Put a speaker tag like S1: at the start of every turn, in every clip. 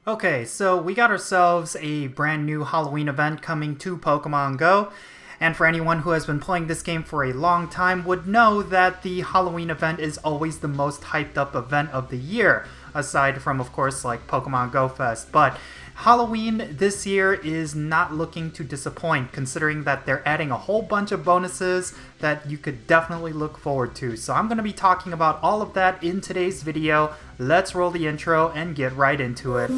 S1: Okay, so we got ourselves a brand new Halloween event coming to Pokemon Go, and for anyone who has been playing this game for a long time would know that the Halloween event is always the most hyped up event of the year, aside from, of course, like Pokemon Go Fest. But Halloween this year is not looking to disappoint, considering that they're adding a whole bunch of bonuses that you could definitely look forward to. So I'm going to be talking about all of that in today's video. Let's roll the intro and get right into it.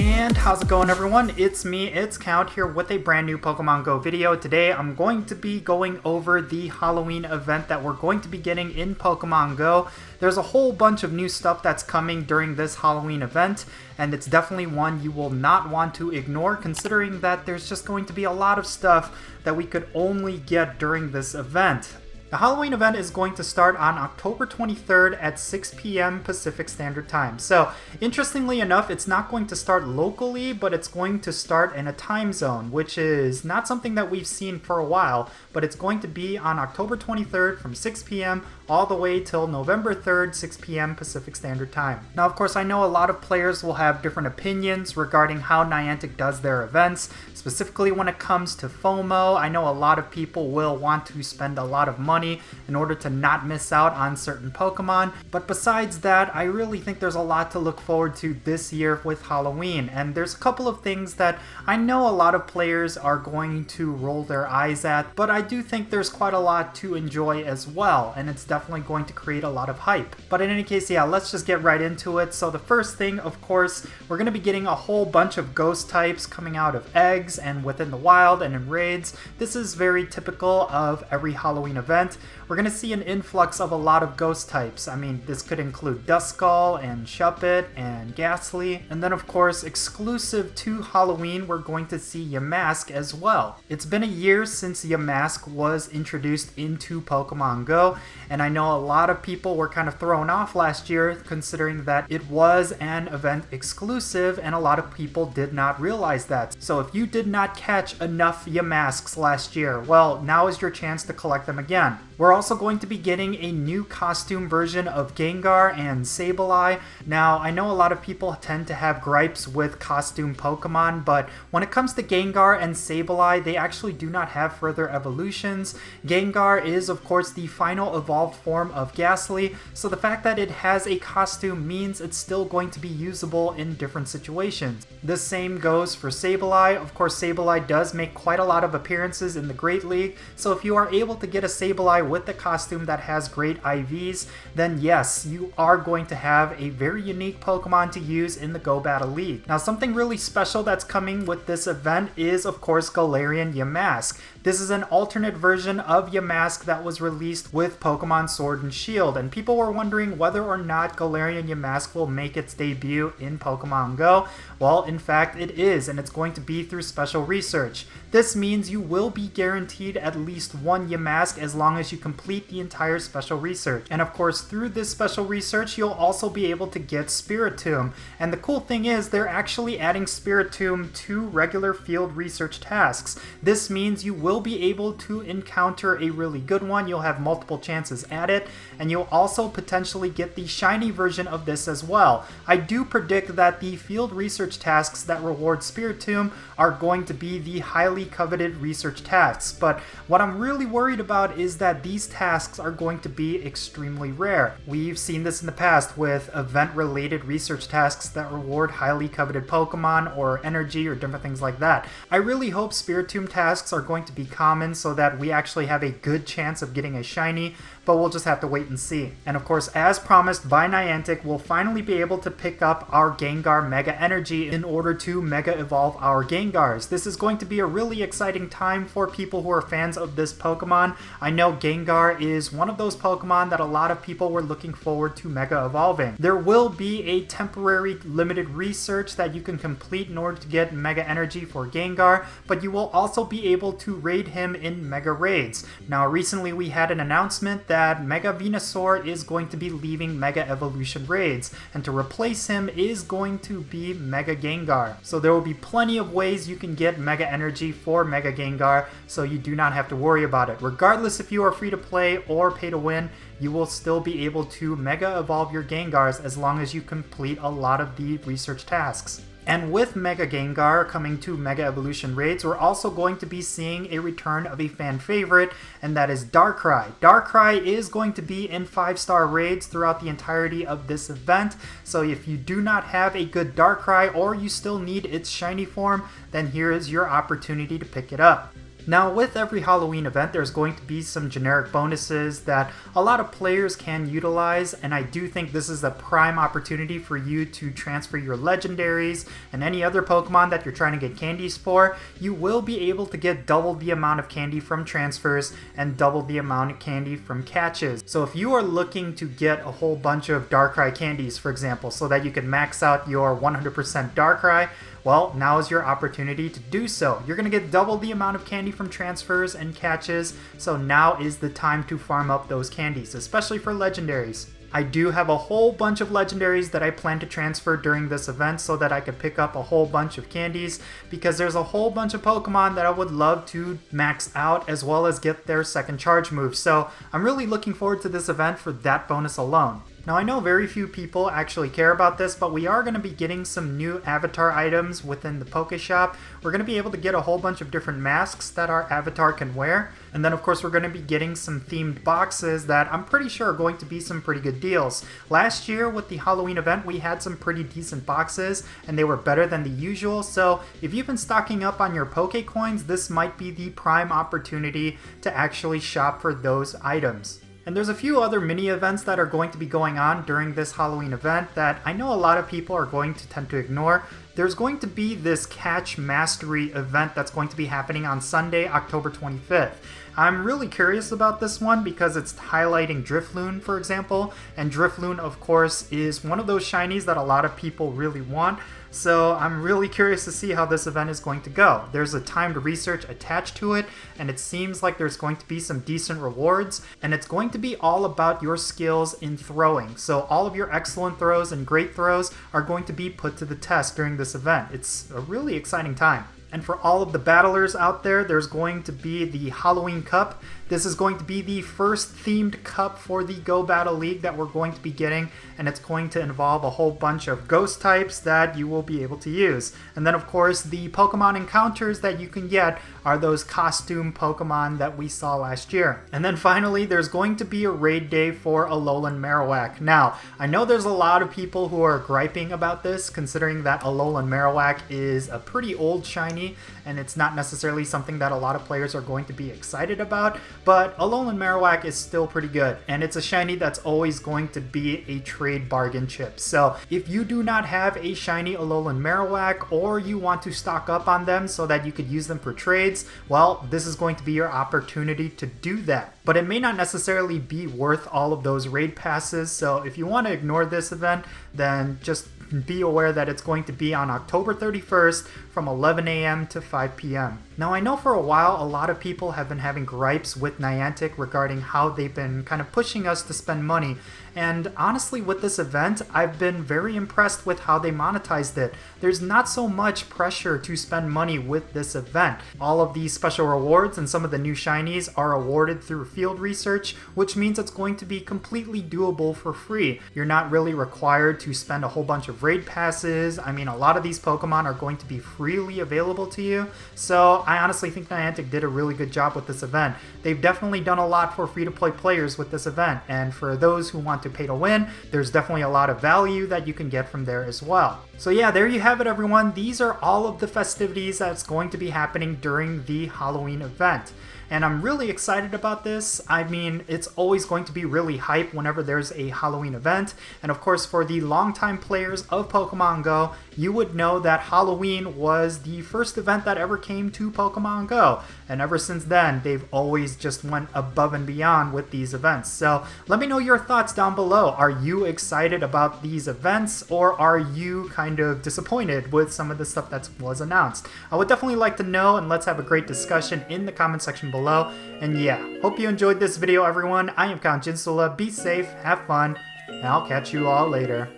S1: And how's it going, everyone? It's me, it's Count, here with a brand new Pokemon Go video. Today I'm going to be going over the Halloween event that we're going to be getting in Pokemon Go. There's a whole bunch of new stuff that's coming during this Halloween event, and it's definitely one you will not want to ignore, considering that there's just going to be a lot of stuff that we could only get during this event. The Halloween event is going to start on October 23rd at 6 p.m. Pacific Standard Time. So, interestingly enough, it's not going to start locally, but it's going to start in a time zone, which is not something that we've seen for a while, but it's going to be on October 23rd from 6 p.m. all the way till November 3rd, 6 p.m. Pacific Standard Time. Now, of course, I know a lot of players will have different opinions regarding how Niantic does their events, specifically when it comes to FOMO. I know a lot of people will want to spend a lot of money in order to not miss out on certain Pokemon, but besides that, I really think there's a lot to look forward to this year with Halloween, and there's a couple of things that I know a lot of players are going to roll their eyes at, but I do think there's quite a lot to enjoy as well, and it's definitely going to create a lot of hype. But in any case, yeah, let's just get right into it. So the first thing, of course, we're going to be getting a whole bunch of ghost types coming out of eggs and within the wild and in raids. This is very typical of every Halloween event. We're going to see an influx of a lot of ghost types. I mean, this could include Duskull and Shuppet and Ghastly. And then, of course, exclusive to Halloween, we're going to see Yamask as well. It's been a year since Yamask was introduced into Pokemon Go, and I know a lot of people were kind of thrown off last year considering that it was an event exclusive, and a lot of people did not realize that. So if you did not catch enough Yamasks last year, well, now is your chance to collect them again. We're also going to be getting a new costume version of Gengar and Sableye. Now, I know a lot of people tend to have gripes with costume Pokemon, but when it comes to Gengar and Sableye, they actually do not have further evolutions. Gengar is, of course, the final evolved form of Ghastly, so the fact that it has a costume means it's still going to be usable in different situations. The same goes for Sableye. Of course, Sableye does make quite a lot of appearances in the Great League, so if you are able to get a Sableye with the costume that has great IVs, then yes, you are going to have a very unique Pokemon to use in the Go Battle League. Now, something really special that's coming with this event is, of course, Galerion Yamask. This is an alternate version of Yamask that was released with Pokemon Sword and Shield, and people were wondering whether or not Galerion Yamask will make its debut in Pokemon Go. Well, in fact, it is, and it's going to be through special research. This means you will be guaranteed at least one Yamask as long as you complete the entire special research. And of course, through this special research, you'll also be able to get Spiritomb. And the cool thing is, they're actually adding Spiritomb to regular field research tasks. This means you will be able to encounter a really good one. You'll have multiple chances at it, and you'll also potentially get the shiny version of this as well. I do predict that the field research tasks that reward Spiritomb are going to be the highly coveted research tasks, but what I'm really worried about is that these tasks are going to be extremely rare. We've seen this in the past with event-related research tasks that reward highly coveted Pokemon or energy or different things like that. I really hope Spiritomb tasks are going to be common so that we actually have a good chance of getting a shiny, but we'll just have to wait and see. And of course, as promised by Niantic, we'll finally be able to pick up our Gengar Mega Energy in order to Mega Evolve our Gengars. This is going to be a really exciting time for people who are fans of this Pokemon. I know Gengar is one of those Pokemon that a lot of people were looking forward to Mega Evolving. There will be a temporary limited research that you can complete in order to get Mega Energy for Gengar, but you will also be able to raid him in Mega Raids. Now, recently we had an announcement that that Mega Venusaur is going to be leaving Mega Evolution raids, and to replace him is going to be Mega Gengar. So there will be plenty of ways you can get Mega Energy for Mega Gengar, so you do not have to worry about it. Regardless if you are free to play or pay to win, you will still be able to Mega Evolve your Gengars as long as you complete a lot of the research tasks. And with Mega Gengar coming to Mega Evolution raids, we're also going to be seeing a return of a fan favorite, and that is Darkrai. Darkrai is going to be in 5-star raids throughout the entirety of this event, so if you do not have a good Darkrai or you still need its shiny form, then here is your opportunity to pick it up. Now, with every Halloween event, there's going to be some generic bonuses that a lot of players can utilize, and I do think this is a prime opportunity for you to transfer your legendaries and any other Pokemon that you're trying to get candies for. You will be able to get double the amount of candy from transfers and double the amount of candy from catches. So if you are looking to get a whole bunch of Darkrai Candies, for example, so that you can max out your 100% Darkrai, well, now is your opportunity to do so. You're going to get double the amount of candy from transfers and catches, so now is the time to farm up those candies, especially for legendaries. I do have a whole bunch of legendaries that I plan to transfer during this event so that I could pick up a whole bunch of candies, because there's a whole bunch of Pokemon that I would love to max out as well as get their second charge move. So I'm really looking forward to this event for that bonus alone. Now, I know very few people actually care about this, but we are going to be getting some new avatar items within the Poke Shop. We're going to be able to get a whole bunch of different masks that our avatar can wear. And then, of course, we're going to be getting some themed boxes that I'm pretty sure are going to be some pretty good deals. Last year with the Halloween event, we had some pretty decent boxes, and they were better than the usual. So if you've been stocking up on your Poke Coins, this might be the prime opportunity to actually shop for those items. And there's a few other mini events that are going to be going on during this Halloween event that I know a lot of people are going to tend to ignore. There's going to be this Catch Mastery event that's going to be happening on Sunday, October 25th. I'm really curious about this one because it's highlighting Drifloon, for example, and Drifloon, of course, is one of those shinies that a lot of people really want. So I'm really curious to see how this event is going to go. There's a timed research attached to it, and it seems like there's going to be some decent rewards, and it's going to be all about your skills in throwing. So all of your excellent throws and great throws are going to be put to the test during this event. It's a really exciting time. And for all of the battlers out there, there's going to be the Halloween Cup. This is going to be the first themed cup for the Go Battle League that we're going to be getting, and it's going to involve a whole bunch of ghost types that you will be able to use. And then, of course, the Pokemon encounters that you can get are those costume Pokemon that we saw last year. And then finally, there's going to be a raid day for Alolan Marowak. Now, I know there's a lot of people who are griping about this, considering that Alolan Marowak is a pretty old shiny, and it's not necessarily something that a lot of players are going to be excited about, but Alolan Marowak is still pretty good, and it's a shiny that's always going to be a trade bargain chip. So if you do not have a shiny Alolan Marowak, or you want to stock up on them so that you could use them for trades, well, this is going to be your opportunity to do that. But it may not necessarily be worth all of those raid passes, so if you want to ignore this event, then just be aware that it's going to be on October 31st from 11 a.m. to 5 p.m. Now, I know for a while a lot of people have been having gripes with Niantic regarding how they've been kind of pushing us to spend money. And honestly, with this event, I've been very impressed with how they monetized it. There's not so much pressure to spend money with this event. All of these special rewards and some of the new shinies are awarded through field research, which means it's going to be completely doable for free. You're not really required to spend a whole bunch of raid passes. I mean, a lot of these Pokemon are going to be freely available to you. So I honestly think Niantic did a really good job with this event. They've definitely done a lot for free-to-play players with this event, and for those who want to pay to win, there's definitely a lot of value that you can get from there as well. So yeah, there you have it, everyone. These are all of the festivities that's going to be happening during the Halloween event. And I'm really excited about this. I mean, it's always going to be really hype whenever there's a Halloween event. And of course, for the longtime players of Pokemon Go, you would know that Halloween was the first event that ever came to Pokemon Go. And ever since then, they've always just went above and beyond with these events. So let me know your thoughts down below. Are you excited about these events, or are you kind of disappointed with some of the stuff that was announced? I would definitely like to know, and let's have a great discussion in the comment section below. And yeah, hope you enjoyed this video, everyone. I am Count Jinsula. Be safe, have fun, and I'll catch you all later.